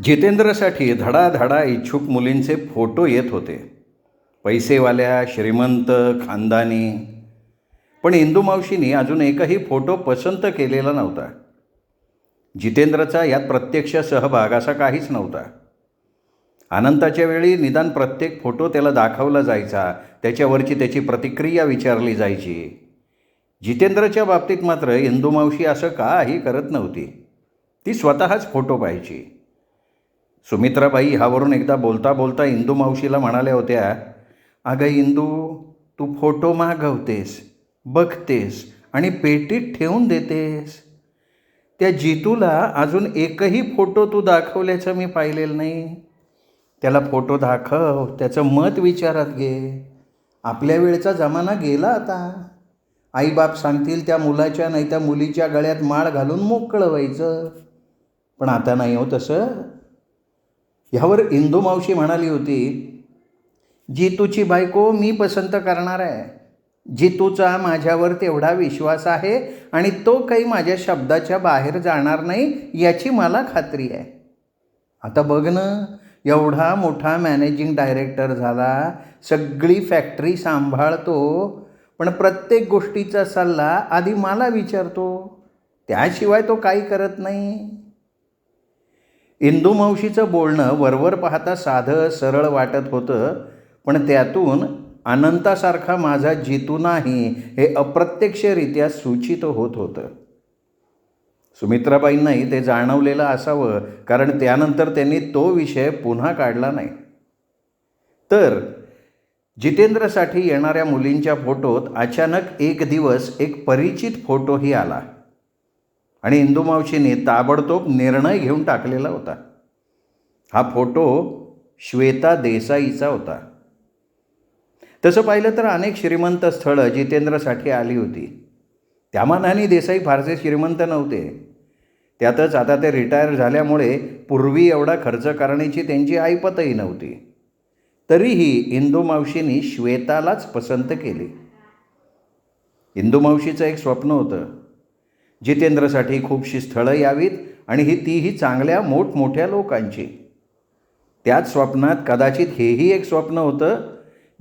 जितेंद्रसाठी धडाधडा इच्छुक मुलींचे फोटो येत होते. पैसेवाल्या, श्रीमंत, खानदानी. पण इंदुमावशींनी अजून एकही फोटो पसंत केलेला नव्हता. जितेंद्रचा यात प्रत्यक्ष सहभाग असा काहीच नव्हता. अनंताच्या वेळी निदान प्रत्येक फोटो त्याला दाखवला जायचा, त्याच्यावरची त्याची प्रतिक्रिया विचारली जायची. जितेंद्रच्या बाबतीत मात्र इंदुमावशी असं काही करत नव्हती. ती स्वतःच फोटो पाहायची. सुमित्राबाई ह्यावरून एकदा बोलता बोलता इंदुमावशीला म्हणाल्या होत्या, "अगं इंदू, तू फोटो मागवतेस, बघतेस आणि पेटीत ठेवून देतेस. त्या जितूला अजून एकही फोटो तू दाखवल्याचं मी पाहिलेलं नाही. त्याला फोटो दाखव, त्याचं मत विचारात घे. आपल्या वेळचा जमाना गेला आता. आईबाप सांगतील त्या मुलाच्या नाही त्या मुलीच्या गळ्यात माळ घालून मोकळं व्हायचं. पण आता नाही हो तसं." ह्यावर इंदुमावशी म्हणाली होती, "जितूची बायको मी पसंत करणार आहे. जितूचा माझ्यावर तेवढा विश्वास आहे आणि तो काही माझ्या शब्दाच्या बाहेर जाणार नाही याची मला खात्री आहे. आता बघ ना, एवढा मोठा मॅनेजिंग डायरेक्टर झाला, सगळी फॅक्टरी सांभाळतो, पण प्रत्येक गोष्टीचा सल्ला आधी मला विचारतो. त्याशिवाय तो काही करत नाही." इंदुमावशीचं बोलणं वरवर पाहता साधं सरळ वाटत होतं, पण त्यातून अनंतासारखा माझा जितू नाही हे अप्रत्यक्षरित्या सूचित होत होतं. सुमित्राबाईंनाही ते जाणवलेलं असावं, कारण त्यानंतर त्यांनी तो विषय पुन्हा काढला नाही. तर जितेंद्रसाठी येणाऱ्या मुलींच्या फोटोत अचानक एक दिवस एक परिचित फोटोही आला आणि इंदुमावशीने ताबडतोब निर्णय घेऊन टाकलेला होता. हा फोटो श्वेता देसाईचा होता. तसं पाहिलं तर अनेक श्रीमंत स्थळं जितेंद्रसाठी आली होती. त्या मानाने देसाई फारसे श्रीमंत नव्हते. त्यातच आता ते रिटायर झाल्यामुळे पूर्वी एवढा खर्च करण्याची त्यांची ऐपतही नव्हती. तरीही इंदुमावशींनी श्वेतालाच पसंत केली. इंदुमावशीचं एक स्वप्न होतं, जितेंद्रसाठी खूपशी स्थळं यावीत आणि तीही चांगल्या मोठमोठ्या लोकांची. त्याच स्वप्नात कदाचित हेही एक स्वप्न होतं,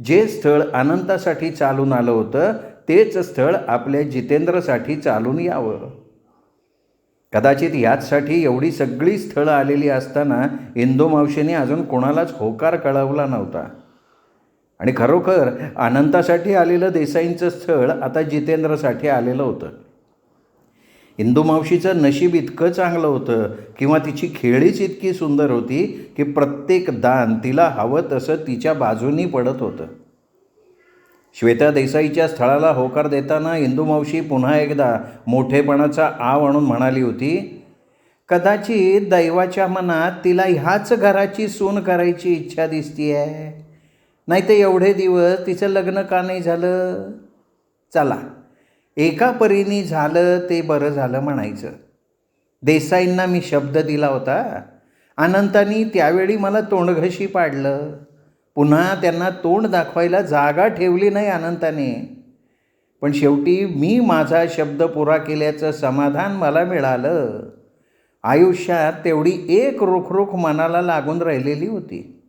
जे स्थळ अनंतासाठी चालून आलं होतं तेच स्थळ आपल्या जितेंद्रसाठी चालून यावं. कदाचित याचसाठी एवढी सगळी स्थळं आलेली असताना इंदुमावशीने अजून कोणालाच होकार कळवला नव्हता. आणि खरोखर अनंतासाठी आलेलं देसाईंचं स्थळ आता जितेंद्रसाठी आलेलं होतं. इंदुमावशीचं नशीब इतकं चांगलं होतं किंवा तिची खेळीच इतकी सुंदर होती की प्रत्येक दान तिला हवं तसं तिच्या बाजूनी पडत होतं. श्वेता देसाईच्या स्थळाला होकार देताना इंदुमावशी पुन्हा एकदा मोठेपणाचा आव आणून म्हणाली होती, "कदाचित दैवाच्या मनात तिला ह्याच घराची सून करायची इच्छा दिसतीये. नाही तर एवढे दिवस तिचं लग्न का नाही झालं? चला, एका परीने झालं ते बरं झालं म्हणायचं. देसाईंना मी शब्द दिला होता. अनंतानी त्यावेळी मला तोंडघशी पाडलं. पुन्हा त्यांना तोंड दाखवायला जागा ठेवली नाही अनंताने. पण शेवटी मी माझा शब्द पुरा केल्याचं समाधान मला मिळालं. आयुष्यात तेवढी एक रुखरुख मनाला लागून राहिलेली होती."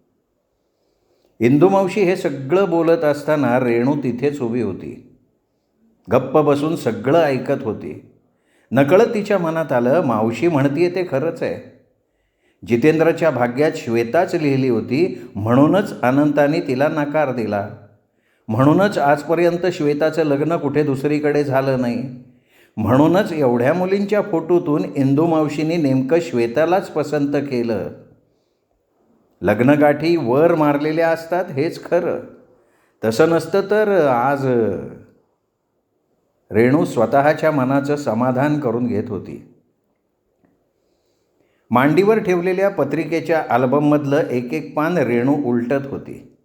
इंदुमावशी हे सगळं बोलत असताना रेणू तिथेच उभी होती. गप्प बसून सगळं ऐकत होती. नकळत तिच्या मनात आलं, मावशी म्हणतीये ते खरंच आहे. जितेंद्रच्या भाग्यात श्वेताच लिहिली होती, म्हणूनच अनंताने तिला नकार दिला. म्हणूनच आजपर्यंत श्वेताचं लग्न कुठे दुसरीकडे झालं नाही. म्हणूनच एवढ्या मुलींच्या फोटोतून इंदुमावशीने नेमकं श्वेतालाच पसंत केलं. लग्नगाठी वर मारलेल्या असतात हेच खरं. तसं नसतं तर आज. रेणू स्वतःच्या मनाचं समाधान करून घेत होती. मांडीवर ठेवलेल्या पत्रिकेच्या अल्बममधलं एक एक पान रेणू उलटत होती.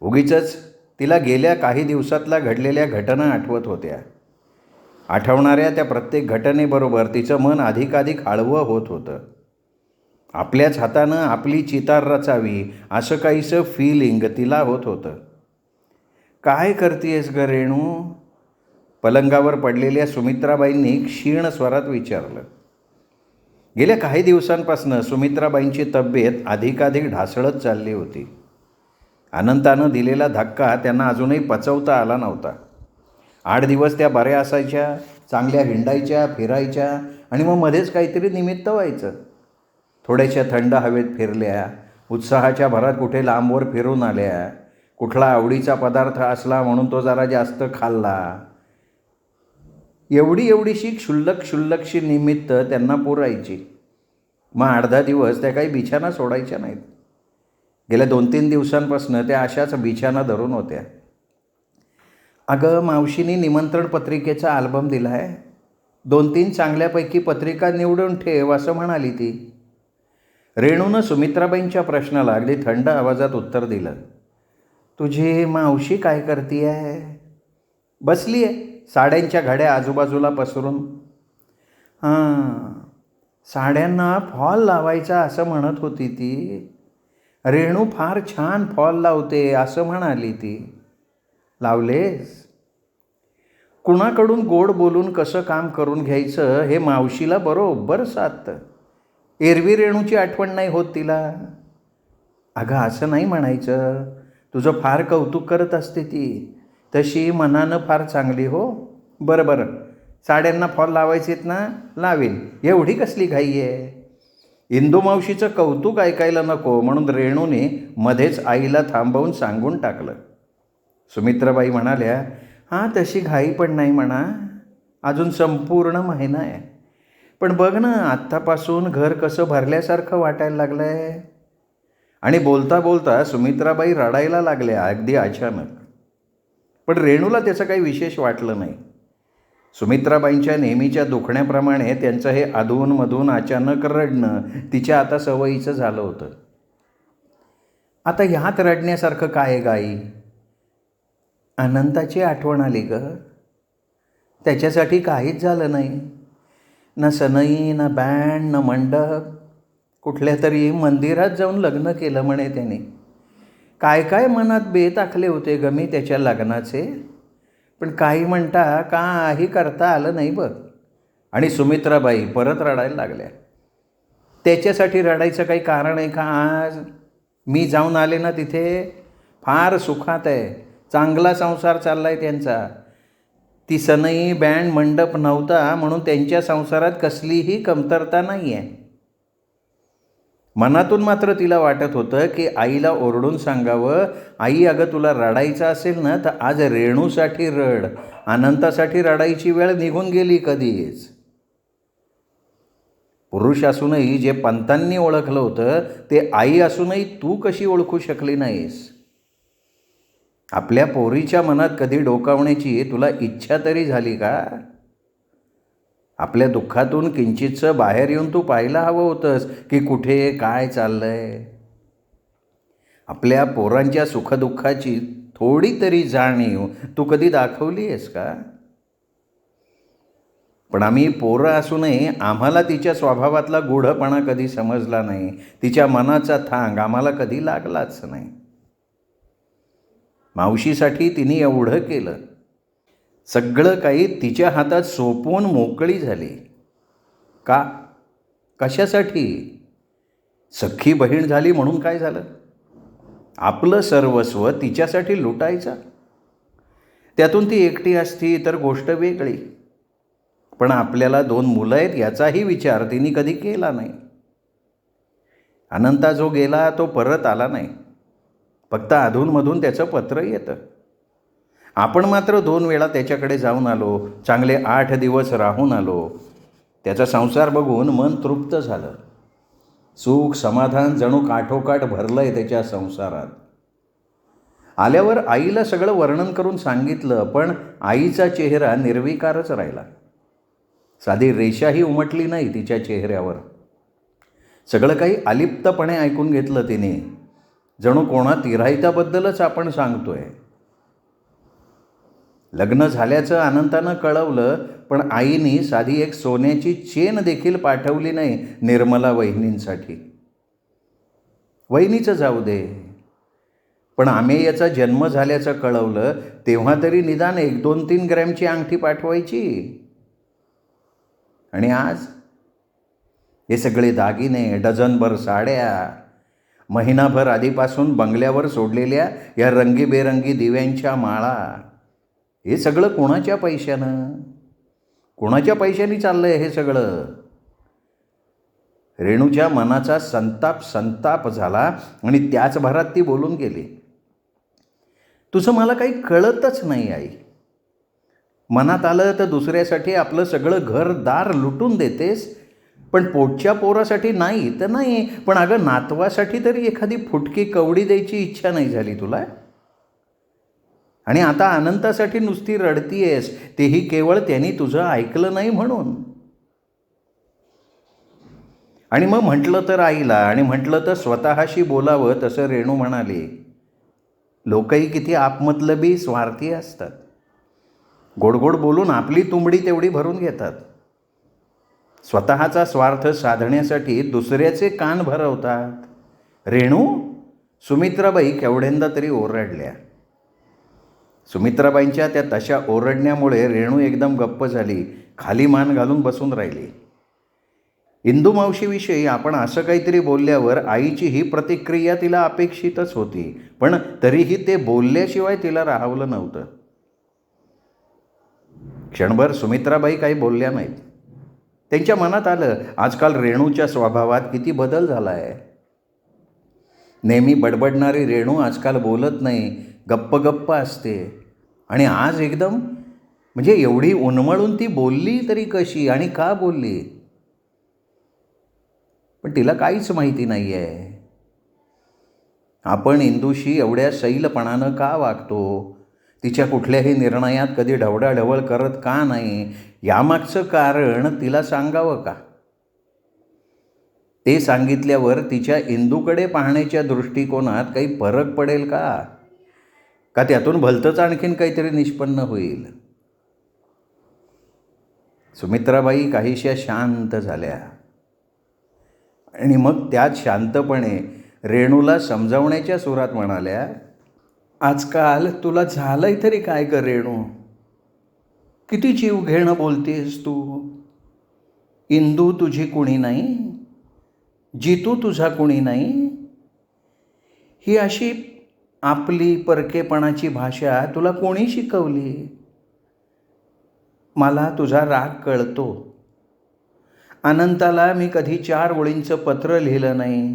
उगीचच तिला गेल्या काही दिवसातल्या घडलेल्या घटना आठवत होत्या. आठवणाऱ्या त्या प्रत्येक घटनेबरोबर तिचं मन अधिकाधिक हळवं होत होतं. आपल्याच हातानं आपली चितार रचावी असं काहीसं फिलिंग तिला होत होतं. "काय करतेयस ग रेणू?" पलंगावर पडलेल्या सुमित्राबाईंनी क्षीण स्वरात विचारलं. गेल्या काही दिवसांपासून सुमित्राबाईंची तब्येत अधिकाधिक ढासळत चालली होती. अनंतानं दिलेला धक्का त्यांना अजूनही पचवता आला नव्हता. 8 दिवस त्या बऱ्या असायच्या, चांगल्या हिंडायच्या, फिरायच्या आणि मग मध्येच काहीतरी निमित्त व्हायचं. थोड्याशा थंड हवेत फिरल्या, उत्साहाच्या भरात कुठे लांबवर फिरून आल्या, कुठला आवडीचा पदार्थ असला म्हणून तो जरा जास्त खाल्ला. एवढीशी क्षुल्लकशी निमित्त त्यांना पुरायची. मग 8-10 दिवस त्या काही बिछाना सोडायच्या नाहीत. गेल्या 2-3 दिवसांपासून त्या अशाच बिछाना धरून होत्या. अगं, मावशीनी निमंत्रण पत्रिकेचा अल्बम दिला आहे, 2-3 चांगल्यापैकी पत्रिका निवडून ठेव असं म्हणाली ती. रेणूनं सुमित्राबाईंच्या प्रश्नाला अगदी थंड आवाजात उत्तर दिलं. तुझी मावशी काय करती आहे? बसली आहे साड्यांच्या घड्या आजूबाजूला पसरून. हां, साड्यांना फॉल लावायचा असं म्हणत होती ती. रेणू फार छान फॉल लावते असं म्हणाली ती. लावलेस? कुणाकडून गोड बोलून कसं काम करून घ्यायचं हे मावशीला बरोबर साधतं. एरवी रेणूची आठवण नाही होत तिला. अगं, असं नाही म्हणायचं, तुझं फार कौतुक करत असते ती. तशी मनानं फार चांगली हो. बरं, साड्यांना फॉल लावायचेत ना, लावेल, एवढी कसली घाई आहे? इंदू मावशीचं कौतुक ऐकायला नको म्हणून रेणूने मध्येच आईला थांबवून सांगून टाकलं. सुमित्राबाई म्हणाल्या, हां, तशी घाई पण नाही म्हणा, अजून संपूर्ण महिना आहे. पण बघ ना, आत्तापासून घर कसं भरल्यासारखं वाटायला लागलं आहे. आणि बोलता बोलता सुमित्राबाई रडायला लागल्या अगदी अचानक. पण रेणूला त्याचं काही विशेष वाटलं नाही. सुमित्राबाईंच्या नेहमीच्या दुखण्याप्रमाणे त्यांचं हे अधूनमधून अचानक रडणं तिच्या आता सवयीचं झालं होतं. आता ह्यात रडण्यासारखं काय आहे गाई? अनंताची आठवण आली गं. त्याच्यासाठी काहीच झालं नाही. ना सनई, ना बँड, ना मंडप. कुठल्या तरी मंदिरात जाऊन लग्न केलं म्हणे त्याने. काय मनात बेत आखले होते ग मी त्याच्या लग्नाचे, पण काही म्हणता काही करता आलं नाही बघ. आणि सुमित्राबाई परत रडायला लागल्या. त्याच्यासाठी रडायचं काही कारण आहे का आज? मी जाऊन आले ना तिथे, फार सुखात आहे, चांगला संसार चालला आहे त्यांचा. ती सनई, बँड, मंडप नव्हता म्हणून त्यांच्या संसारात कसलीही कमतरता नाही आहे. मनातून मात्र तिला वाटत होतं की आईला ओरडून सांगावं, आई अगं तुला रडायचं असेल ना तर आज रेणूसाठी रड, अनंतासाठी रडायची वेळ निघून गेली कधीच. पुरुष असूनही जे पंतांनी ओळखलं होतं ते आई असूनही तू कशी ओळखू शकली नाहीस? आपल्या पोरीच्या मनात कधी डोकावण्याची तुला इच्छा तरी झाली का? आपल्या दुःखातून किंचितसं बाहेर येऊन तू पाहायला हवं होतंस की कुठे काय चाललंय. आपल्या पोरांच्या सुखदुःखाची थोडी तरी जाणीव तू कधी दाखवली आहेस का? पण आम्ही पोरं असूनही आम्हाला तिच्या स्वभावातला गूढपणा कधी समजला नाही. तिच्या मनाचा थांग आम्हाला कधी लागलाच नाही. मावशीसाठी तिने एवढं केलं, सगळं काही तिच्या हातात सोपवून मोकळी झाली. का? कशासाठी? सख्खी बहीण झाली म्हणून काय झालं? आपलं सर्वस्व तिच्यासाठी लुटायचं. त्यातून ती एकटी असती तर गोष्ट वेगळी, पण आपल्याला 2 मुलं आहेत याचाही विचार तिने कधी केला नाही. अनंता जो गेला तो परत आला नाही, फक्त अधूनमधून त्याचं पत्र येतं. आपण मात्र 2 वेळा त्याच्याकडे जाऊन आलो, चांगले 8 दिवस राहून आलो. त्याचा संसार बघून मन तृप्त झालं. सुख समाधान जणू काठोकाठ भरलं आहे त्याच्या संसारात. आल्यावर आईला सगळं वर्णन करून सांगितलं, पण आईचा चेहरा निर्विकारच राहिला. साधी रेषाही उमटली नाही तिच्या चेहऱ्यावर. सगळं काही अलिप्तपणे ऐकून घेतलं तिने, जणू कोणा तिराहित्याबद्दलच आपण सांगतोय. लग्न झाल्याचं अनंतानं कळवलं, पण आईनी साधी एक सोन्याची चेन देखील पाठवली नाही निर्मला वहिनींसाठी. वहिनीचं जाऊ दे, पण आमेयाचा जन्म झाल्याचं कळवलं तेव्हा तरी निदान 1-2-3 ग्रॅमची अंगठी पाठवायची. आणि हे सगळे दागिने, डझनभर साड्या, महिनाभर आधीपासून बंगल्यावर सोडलेल्या या रंगीबेरंगी दिव्यांच्या माळा, हे सगळं कोणाच्या पैशानं, कोणाच्या पैशाने चाललंय हे सगळं? रेणूच्या मनाचा संताप झाला आणि त्याच भरात ती बोलून गेली, तुझं मला काही कळतच नाही आई. मनात आलं तर दुसऱ्यासाठी आपलं सगळं घरदार लुटून देतेस, पण पोटच्या पोरासाठी नाही तर नाही, पण अगं नातवासाठी तरी एखादी फुटकी कवडी द्यायची इच्छा नाही झाली तुला? आणि आता अनंतासाठी नुसती रडतीयेस, तेही केवळ त्यांनी तुझं ऐकलं नाही म्हणून. आणि मग म्हटलं तर आईला आणि म्हटलं तर स्वतःशी बोलावं तसं रेणू म्हणाली, लोकही किती आपमतलबी स्वार्थी असतात. गोडगोड बोलून आपली तुंबडी तेवढी भरून घेतात. स्वतःचा स्वार्थ साधण्यासाठी दुसऱ्याचे कान भरवतात. रेणू, सुमित्राबाई केवढ्यांदा तरी ओरडल्या. सुमित्राबाईंच्या त्या तशा ओरडण्यामुळे रेणू एकदम गप्प झाली, खाली मान घालून बसून राहिली. इंदू मावशीविषयी आपण असं काहीतरी बोलल्यावर आईची ही प्रतिक्रिया तिला अपेक्षितच होती, पण तरीही ते बोलल्याशिवाय तिला राहावलं नव्हतं. क्षणभर सुमित्राबाई काही बोलल्या नाहीत. त्यांच्या मनात आलं, आजकाल रेणूच्या स्वभावात किती बदल झाला आहे. नेहमी बडबडणारी रेणू आजकाल बोलत नाही, गप्प असते. आणि आज एकदम म्हणजे एवढी उन्मळून ती बोलली तरी कशी आणि का बोलली? पण तिला काहीच माहिती नाही आहे. आपण इंदूशी एवढ्या सैलपणानं का वागतो, तिच्या कुठल्याही निर्णयात कधी ढवळाढवळ करत का नाही, यामागचं कारण तिला सांगावं का? ते सांगितल्यावर तिच्या इंदूकडे पाहण्याच्या दृष्टिकोनात काही फरक पडेल का? का त्यातून भलतंच आणखीन काहीतरी निष्पन्न होईल? सुमित्राबाई काहीशा शांत झाल्या आणि मग त्याच शांतपणे रेणूला समजावण्याच्या सुरात म्हणाल्या, आजकाल तुला झालंय तरी काय ग रेणू? किती जीव घेणं बोलतेस तू. इंदू तुझी कुणी नाही, जितू तुझा कुणी नाही. ही अशी आपली परकेपणाची भाषा तुला कोणी शिकवली? मला तुझा राग कळतो. अनंताला मी कधी 4 ओळींचं पत्र लिहिलं नाही,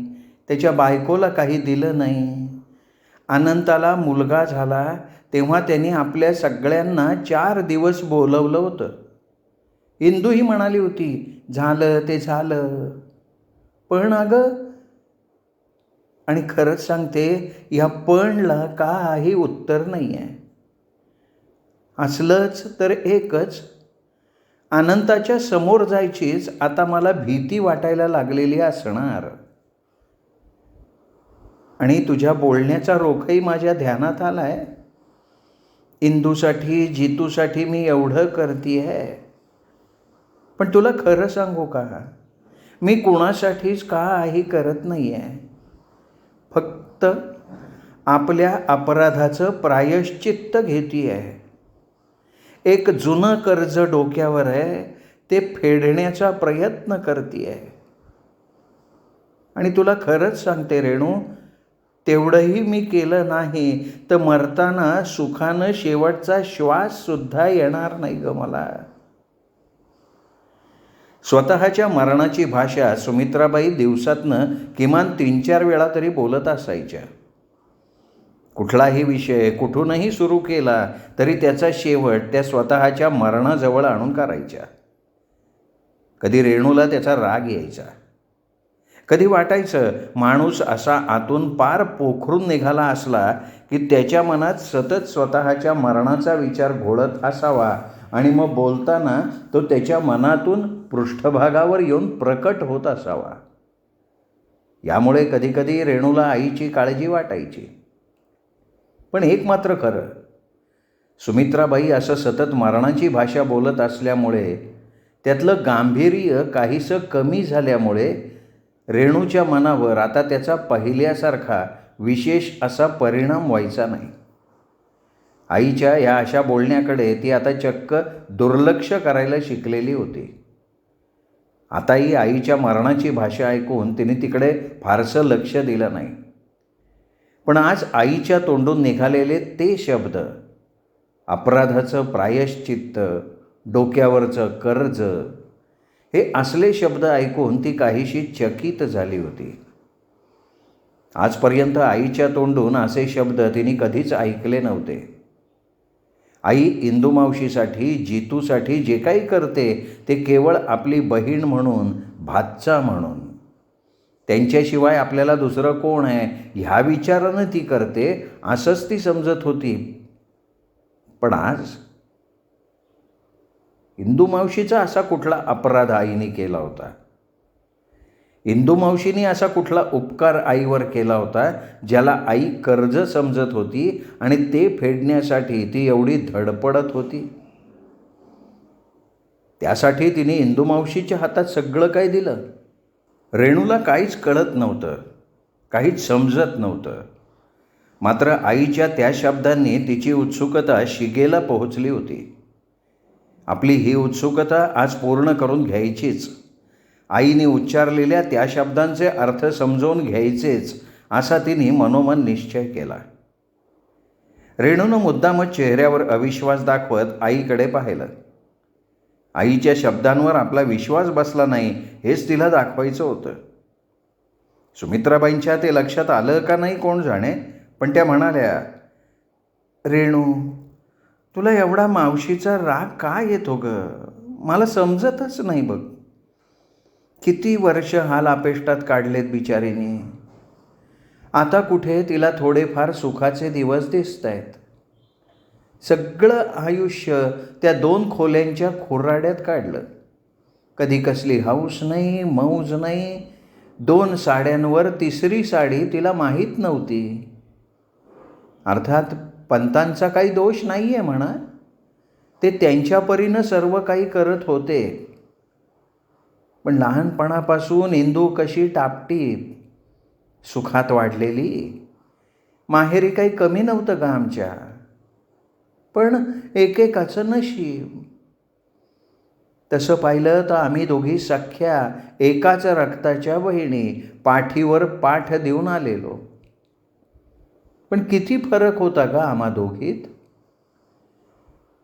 त्याच्या बायकोला काही दिलं नाही. अनंताला मुलगा झाला तेव्हा त्यांनी आपल्या सगळ्यांना 4 दिवस बोलवलं होतं. इंदू ही म्हणाली होती, झालं ते झालं. पण अगं, आणि खरंच सांगते, या पणला काही उत्तर नाही आहे. असलंच तर एकच, अनंताच्या समोर जायचीच आता मला भीती वाटायला लागलेली असणार. आणि तुझ्या बोलण्याचा रोखही माझ्या ध्यानात आलाय. इंदूसाठी, जितूसाठी मी एवढं करतीये, पण तुला खरं सांगू का, मी कुणासाठीच काही करत नाही आहे. फक्त आपल्या अपराधाचं प्रायश्चित्त घेतीये. एक जुनं कर्ज डोक्यावर आहे, ते फेडण्याचा प्रयत्न करतीये. आणि तुला खरंच सांगते रेणू, तेवढंही मी केलं नाही तर मरताना सुखानं शेवटचा श्वाससुद्धा येणार नाही ग मला. स्वतःच्या मरणाची भाषा सुमित्राबाई दिवसातनं किमान 3-4 वेळा तरी बोलत असायच्या. कुठलाही विषय कुठूनही सुरू केला तरी त्याचा शेवट त्या स्वतःच्या मरणाजवळ आणून करायच्या. कधी रेणूला त्याचा राग यायचा, कधी वाटायचं माणूस असा आतून पार पोखरून निघाला असला की त्याच्या मनात सतत स्वतःच्या मरणाचा विचार घोळत असावा आणि मग बोलताना तो त्याच्या मनातून पृष्ठभागावर येऊन प्रकट होत असावा. यामुळे कधीकधी रेणूला आईची काळजी वाटायची. पण एक मात्र खरं, सुमित्राबाई असं सतत मरणाची भाषा बोलत असल्यामुळे, त्यातलं गांभीर्य काहीसं कमी झाल्यामुळे रेणूच्या मनावर आता त्याचा पहिल्यासारखा विशेष असा परिणाम व्हायचा नाही. आईच्या या अशा बोलण्याकडे ती आता चक्क दुर्लक्ष करायला शिकलेली होती. आताही आईच्या मरणाची भाषा ऐकून तिने तिकडे फारसं लक्ष दिलं नाही. पण आज आईच्या तोंडून निघालेले ते शब्द, अपराधाचं प्रायश्चित्त, डोक्यावरचं कर्ज, हे असले शब्द ऐकून ती काहीशी चकित झाली होती. आजपर्यंत आईच्या तोंडून असे शब्द तिने कधीच ऐकले नव्हते. आई इंदू मावशीसाठी, जितूसाठी जे काही करते ते केवळ आपली बहीण म्हणून, भाचा म्हणून. त्यांच्याशिवाय आपल्याला दुसरं कोण आहे ह्या विचारानं ती करते असंच ती समजत होती. पण आज इंदू मावशीचा असा कुठला अपराध आईने केला होता? इंदू मावशीने असा कुठला उपकार आईवर केला होता ज्याला आई कर्ज समजत होती आणि ते फेडण्यासाठी ती एवढी धडपडत होती? त्यासाठी तिने इंदू मावशीच्या हातात सगळं काय दिलं. रेणूला काहीच कळत नव्हतं, काहीच समजत नव्हतं. मात्र आईच्या त्या शब्दांनी तिची उत्सुकता शिगेला पोहोचली होती. आपली ही उत्सुकता आज पूर्ण करून घ्यायचीच. आईने उच्चारलेल्या त्या शब्दांचे अर्थ समजवून घ्यायचेच असा तिने मनोमन निश्चय केला. रेणूनं मुद्दामच चेहऱ्यावर अविश्वास दाखवत आईकडे पाहिलं. आईच्या शब्दांवर आपला विश्वास बसला नाही हेच तिला दाखवायचं होतं. सुमित्राबाईंच्या ते लक्षात आलं का नाही कोण जाणे, पण त्या म्हणाल्या, रेणू, तुला एवढा मावशीचा राग का येतो ग? मला समजतच नाही बघ. किती वर्ष हाल अपेष्टात काढलेत बिचारीने. आता कुठे तिला थोडेफार सुखाचे दिवस दिसत आहेत. सगळं आयुष्य त्या 2 खोल्यांच्या खोराड्यात काढलं. कधी कसली हौस नाही, मौज नाही. 2 साड्यांवर 3री साडी तिला माहीत नव्हती. अर्थात पंतांचा काही दोष नाही आहे म्हणा. ते त्यांच्या परीनं सर्व काही करत होते. पण लहानपणापासून इंदू कशी टापटीप, सुखात वाढलेली. माहेरी काही कमी नव्हतं का आमच्या? पण एकेकाचं नशीब. तसं पाहिलं तर आम्ही दोघी सख्या, एकाच रक्ताच्या बहिणी, पाठीवर पाठ देऊन आलेलो. पण किती फरक होता का आम्हा दोघीत?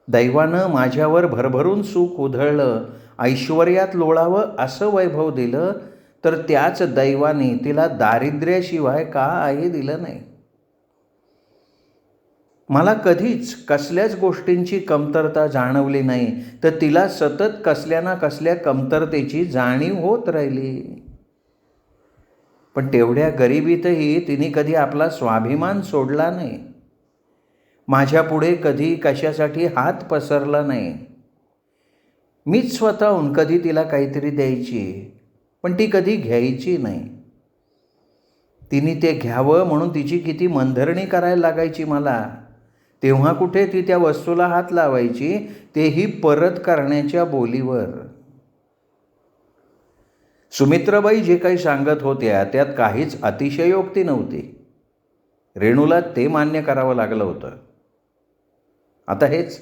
दैवानं माझ्यावर भरभरून सुख उधळलं, ऐश्वर्यात लोळावं असं वैभव दिलं, तर त्याच दैवाने तिला दारिद्र्याशिवाय काही दिलं नाही. मला कधीच कसल्याच गोष्टींची कमतरता जाणवली नाही, तर तिला सतत कसल्या ना कसल्या कमतरतेची जाणीव होत राहिली. पण तेवढ्या गरिबीतही तिने कधी आपला स्वाभिमान सोडला नाही. माझ्यापुढे कधी कशासाठी हात पसरला नाही. मीच स्वतःहून कधी तिला काहीतरी द्यायची, पण ती कधी घ्यायची नाही. तिने ते घ्यावं म्हणून तिची किती मनधरणी करायला लागायची मला. तेव्हा कुठे ती त्या वस्तूला हात लावायची, तेही परत करण्याच्या बोलीवर. सुमित्राबाई जे काही सांगत होत्या त्यात काहीच अतिशयोक्ती नव्हती. रेणूला ते मान्य करावं लागलं होतं. आता हेच,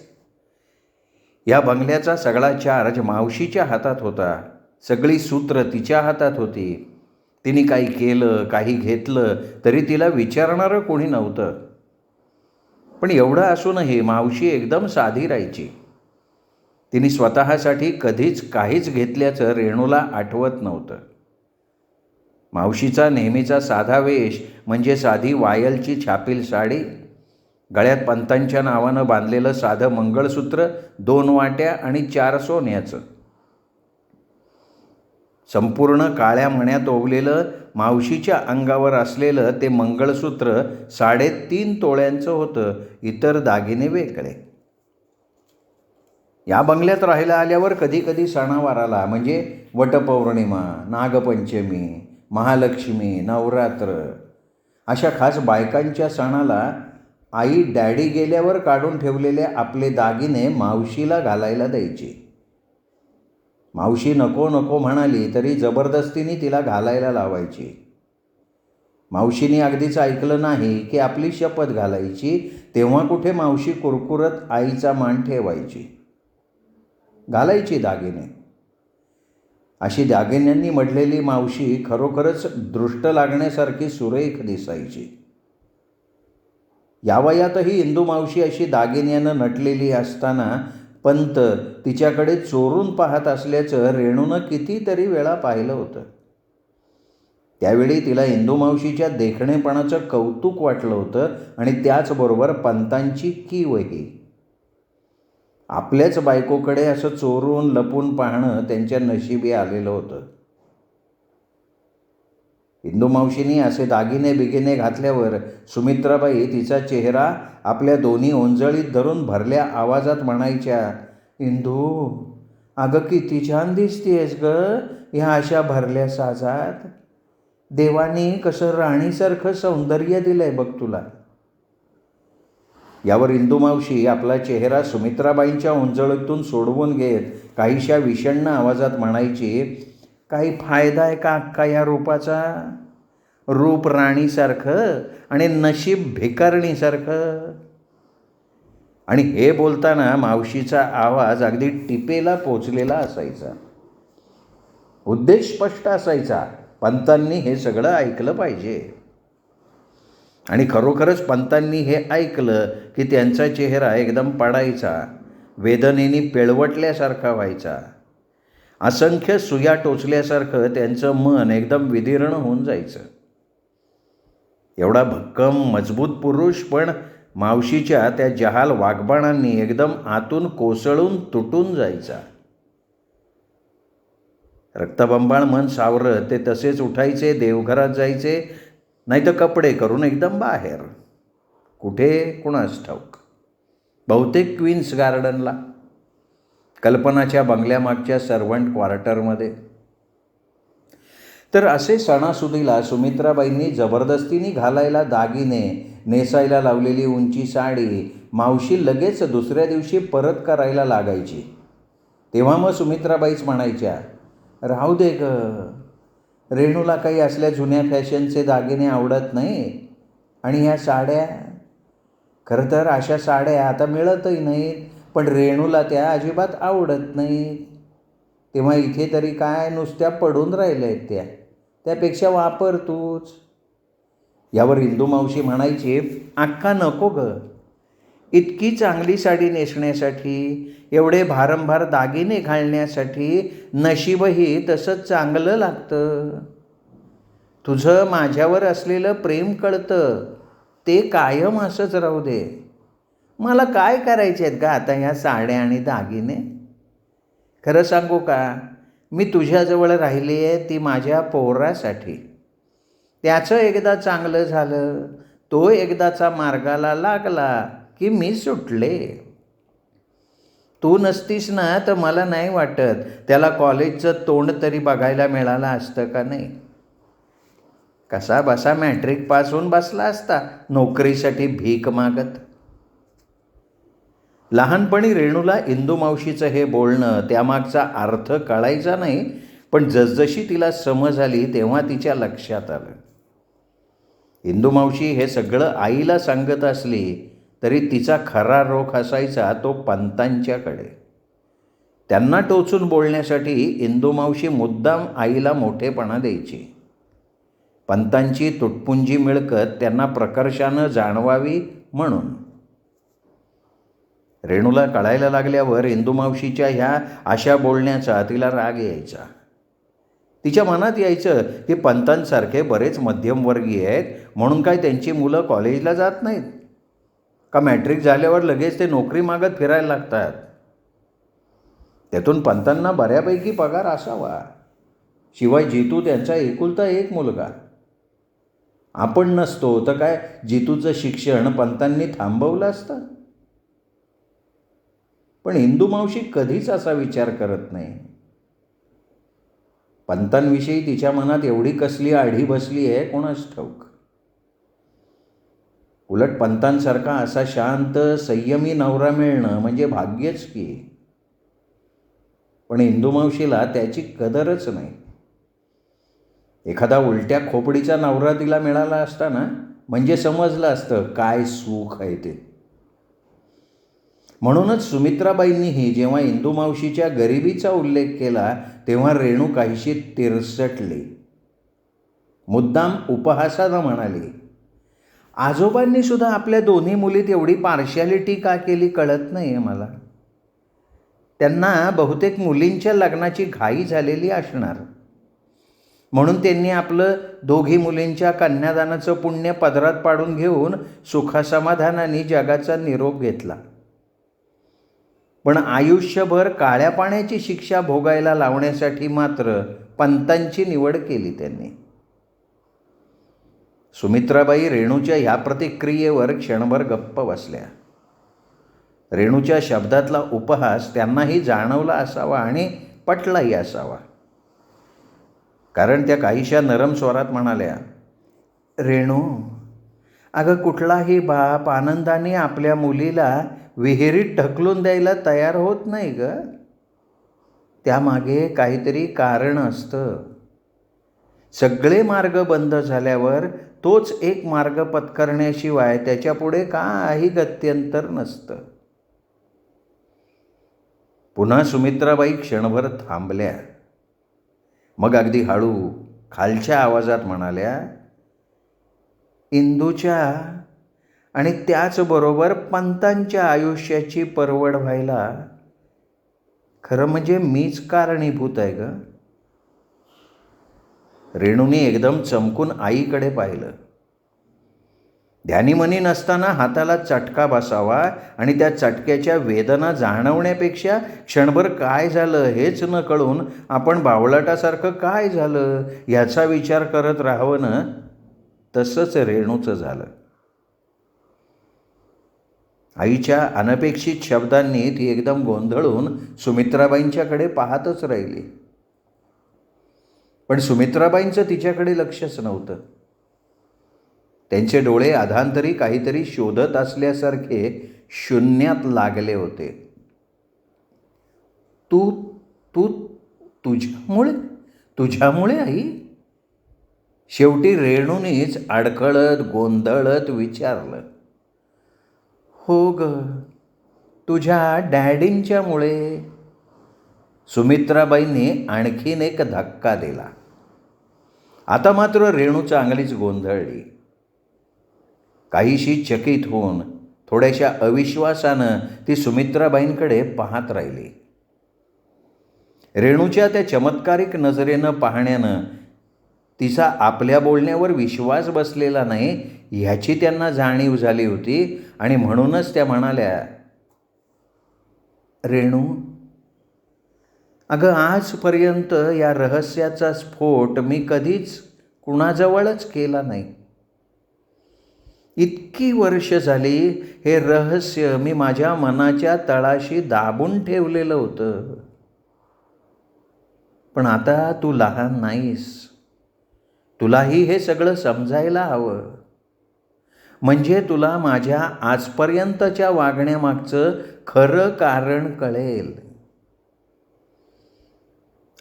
या बंगल्याचा सगळा चार्ज मावशीच्या हातात होता. सगळी सूत्र तिच्या हातात होती. तिने काही केलं, काही घेतलं तरी तिला विचारणारं कोणी नव्हतं. पण एवढं असूनही मावशी एकदम साधी राहायची. तिने स्वतःसाठी कधीच काहीच घेतल्याचं रेणूला आठवत नव्हतं. मावशीचा नेहमीचा साधा वेश म्हणजे साधी वायलची छापील साडी, गळ्यात पंतांच्या नावानं बांधलेलं साधं मंगळसूत्र, 2 वाट्या आणि 4 सोन्याचं. संपूर्ण काळ्या मण्यात ओवलेलं मावशीच्या अंगावर असलेलं ते मंगळसूत्र 3.5 तोळ्यांचं होतं. इतर दागिने वेगळे. या बंगल्यात राहायला आल्यावर कधी कधी सणावाराला, म्हणजे वटपौर्णिमा, नागपंचमी, महालक्ष्मी, नवरात्र, अशा खास बायकांच्या सणाला आई डॅडी गेल्यावर काढून ठेवलेले आपले दागिने मावशीला घालायला द्यायची. मावशी नको नको म्हणाली तरी जबरदस्तीने तिला घालायला लावायची. मावशीने अगदीच ऐकलं नाही की आपली शपथ घालायची, तेव्हा कुठे मावशी कुरकुरत आईचा मान ठेवायची. घालायची दागिने. अशी दागिन्यांनी मढलेली मावशी खरोखरच दृष्ट लागण्यासारखी सुरेख दिसायची. या वयातही इंदू मावशी अशी दागिन्यानं नटलेली असताना पंत तिच्याकडे चोरून पाहत असल्याचं रेणूनं कितीतरी वेळा पाहिलं होतं. त्यावेळी तिला इंदू मावशीच्या देखणेपणाचं कौतुक वाटलं होतं आणि त्याचबरोबर पंतांची कीवही. आपल्याच बायकोकडे असं चोरून लपून पाहणं त्यांच्या नशिबी आलेलं होतं. इंदू मावशींनी असे दागिने बिगिने घातल्यावर सुमित्राबाई तिचा चेहरा आपल्या दोन्ही ओंजळीत धरून भरल्या आवाजात म्हणायच्या, इंदू, अगं किती छान दिसतेस ग ह्या अशा भरल्या साजात. देवानी कसं राणीसारखं सौंदर्य दिलंय बघ तुला. यावर इंदू मावशी आपला चेहरा सुमित्राबाईंच्या ओंजळीतून सोडवून घेत काहीशा विषण्ण आवाजात म्हणायची, काही फायदा आहे का अक्का या रूपाचा? रूप राणीसारखं आणि नशीब भिकारणीसारखं. आणि हे बोलताना मावशीचा आवाज अगदी टिपेला पोचलेला असायचा. उद्देश स्पष्ट असायचा, पंतांनी हे सगळं ऐकलं पाहिजे. आणि खरोखरच पंतांनी हे ऐकलं की त्यांचा चेहरा एकदम पडायचा, वेदनेने पिळवटल्यासारखा व्हायचा. असंख्य सुया टोचल्यासारखं त्यांचं मन एकदम विदीर्ण होऊन जायचं. एवढा भक्कम मजबूत पुरुष पण मावशीच्या त्या जहाल वाघबाणांनी एकदम आतून कोसळून तुटून जायचा. रक्तबंबाळ मन सावरत ते तसेच उठायचे, देवघरात जायचे, नाही तर कपडे करून एकदम बाहेर. कुठे कुणास ठाऊक. बहुतेक क्वीन्स गार्डनला, कल्पनाच्या बंगल्यामागच्या सर्वंट क्वार्टरमध्ये. तर असे सणासुदीला सुमित्राबाईंनी जबरदस्तीने घालायला दागिने, नेसायला लावलेली उंची साडी मावशी लगेच दुसऱ्या दिवशी परत करायला लागायची. तेव्हा मग सुमित्राबाईच म्हणायच्या, राहू दे ग, रेणूला काही असल्या जुन्या फॅशनचे दागिने आवडत नाही. आणि ह्या साड्या, खरं तर अशा साड्या आता मिळतही नाहीत, पण रेणूला त्या अजिबात आवडत नाहीत. तेव्हा इथे तरी काय नुसत्या पडून राहिल्या आहेत त्या, त्यापेक्षा वापर तूच. यावर इंदू मावशी म्हणायची, अक्का नको ग, इतकी चांगली साडी नेसण्यासाठी, एवढे भारंभार दागिने घालण्यासाठी नशीबही तसंच चांगलं लागतं. तुझं माझ्यावर असलेलं प्रेम कळतं, ते कायम असंच राहू दे. मला काय करायचे आहेत का आता ह्या साड्या आणि दागिने? खरं सांगू का, मी तुझ्याजवळ राहिली आहे ती माझ्या पोरासाठी. त्याचं एकदा चांगलं झालं, तो एकदाचा मार्गाला लागला की मी सुटले. तू नसतीस ना तर मला नाही वाटत त्याला कॉलेजचं तोंड तरी बघायला मिळालं असतं का नाही. कसा बसा मॅट्रिक पास होऊन बसला असता नोकरीसाठी भीक मागत. लहानपणी रेणूला इंदू मावशीचं हे बोलणं, त्यामागचा अर्थ कळायचा नाही, पण जसजशी तिला समज आली तेव्हा तिच्या लक्षात आलं. इंदू मावशी हे सगळं आईला सांगत असली तरी तिचा खरा रोख असायचा तो पंतांच्याकडे. त्यांना टोचून बोलण्यासाठी इंदू मावशी मुद्दाम आईला मोठेपणा द्यायची. पंतांची तुटपुंजी मिळकत त्यांना प्रकर्षानं जाणवावी म्हणून. रेणूला कळायला लागल्यावर इंदू मावशीच्या ह्या अशा बोलण्याचा तिला राग यायचा. तिच्या मनात यायचं की पंतांसारखे बरेच मध्यमवर्गीय आहेत म्हणून काय त्यांची मुलं कॉलेजला जात नाहीत का? मॅट्रिक झाल्यावर लगेच ते नोकरी मागत फिरायला लागतात. त्यातून पंतांना बऱ्यापैकी पगार असावा. शिवाय जितू त्यांचा एकुलता एक मुलगा. आपण नसतो तर काय जितूचं शिक्षण पंतांनी थांबवलं असतं? पण इंदू मावशी कधीच असा विचार करत नाही. पंतांविषयी तिच्या मनात एवढी कसली आढी बसली आहे कोणास ठाऊक. उलट पंतांसारखा असा शांत संयमी नवरा मिळणं म्हणजे भाग्यच की. पण इंदू मावशीला त्याची कदरच नाही. एखादा उलट्या खोपडीचा नवरा तिला मिळाला असता ना म्हणजे समजलं असतं काय सुख आहे ते. म्हणूनच सुमित्राबाईंनीही जेव्हा इंदुमावशीच्या गरिबीचा उल्लेख केला तेव्हा रेणू काहीशी तिरसटली. मुद्दाम उपहासानं म्हणाली, आजोबांनी सुद्धा आपल्या दोन्ही मुलीत एवढी पार्शालिटी का केली कळत नाही आहे मला. त्यांना बहुतेक मुलींच्या लग्नाची घाई झालेली असणार, म्हणून त्यांनी आपलं दोघी मुलींच्या कन्यादानाचं पुण्य पदरात पाडून घेऊन सुखासमाधानाने जगाचा निरोप घेतला. पण आयुष्यभर काळ्या पाण्याची शिक्षा भोगायला लावण्यासाठी मात्र पंतांची निवड केली त्यांनी. सुमित्राबाई रेणूच्या ह्या प्रतिक्रियेवर क्षणभर गप्प बसल्या. रेणूच्या शब्दातला उपहास त्यांनाही जाणवला असावा आणि पटलाही असावा, कारण त्या काहीशा नरम स्वरात म्हणाल्या, रेणू, अगं कुठलाही बाप आनंदाने आपल्या मुलीला विहिरीत ढकलून द्यायला तयार होत नाही ग. त्यामागे काहीतरी कारण असतं. सगळे मार्ग बंद झाल्यावर तोच एक मार्ग पत्करण्याशिवाय त्याच्यापुढे काही गत्यंतर नसतं. पुन्हा सुमित्राबाई क्षणभर थांबल्या. मग अगदी हळू खालच्या आवाजात म्हणाल्या, इंदूच्या आणि त्याचबरोबर पंतांच्या आयुष्याची परवड व्हायला खरं म्हणजे मीच कारणीभूत आहे ग. रेणूने एकदम चमकून आईकडे पाहिलं. ध्यानीमनी नसताना हाताला चटका बसावा आणि त्या चटक्याच्या वेदना जाणवण्यापेक्षा क्षणभर काय झालं हेच न कळून आपण बावळटासारखं काय झालं ह्याचा विचार करत राहावं ना, तसंच रेणूचं झालं. आईच्या अनपेक्षित शब्दांनी ती एकदम गोंधळून सुमित्राबाईंच्याकडे पाहतच राहिली. पण सुमित्राबाईंचं तिच्याकडे लक्षच नव्हतं. त्यांचे डोळे अधांतरी काहीतरी शोधत असल्यासारखे शून्यात लागले होते. तू तू तुझ्यामुळे आई? शेवटी रेणूनेच अडखळत गोंधळत विचारलं. हो ग, तुझ्या डॅडींच्यामुळे. सुमित्राबाईंनी आणखीन एक धक्का दिला. आता मात्र रेणू चांगलीच गोंधळली. काहीशी चकित होऊन थोड्याशा अविश्वासानं ती सुमित्राबाईंकडे पाहत राहिली. रेणूच्या त्या चमत्कारिक नजरेनं पाहण्यानं तिचा आपल्या बोलण्यावर विश्वास बसलेला नाही ह्याची त्यांना जाणीव झाली होती आणि म्हणूनच त्या म्हणाल्या, रेणू, अगं आजपर्यंत या रहस्याचा स्फोट मी कधीच कुणाजवळच केला नाही. इतकी वर्ष झाली हे रहस्य मी माझ्या मनाच्या तळाशी दाबून ठेवलेलं होतं. पण आता तू लहान नाहीस, तुलाही हे सगळं समजायला हवं. म्हणजे तुला माझ्या आजपर्यंतच्या वागण्यामागचं खरं कारण कळेल.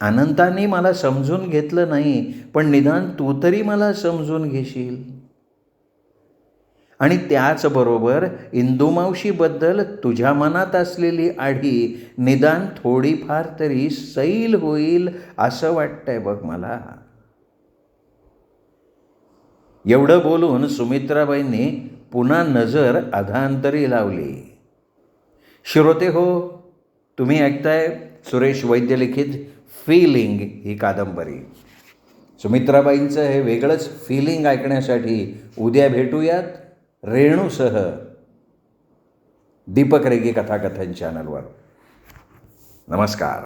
अनंताने मला समजून घेतलं नाही, पण निदान तू तरी मला समजून घेशील. आणि त्याचबरोबर इंदुमावशीबद्दल तुझ्या मनात असलेली आढी निदान थोडीफार तरी सैल होईल असं वाटतंय बघ मला. एवढं बोलून सुमित्राबाईंनी पुन्हा नजर अधांतरी लावली. श्रोते हो, तुम्ही ऐकताय सुरेश वैद्य लिखित फीलिंग ही कादंबरी. सुमित्राबाईंचं हे वेगळंच फीलिंग ऐकण्यासाठी उद्या भेटूयात रेणूसह दीपक रेगे कथाकथन चॅनलवर. नमस्कार.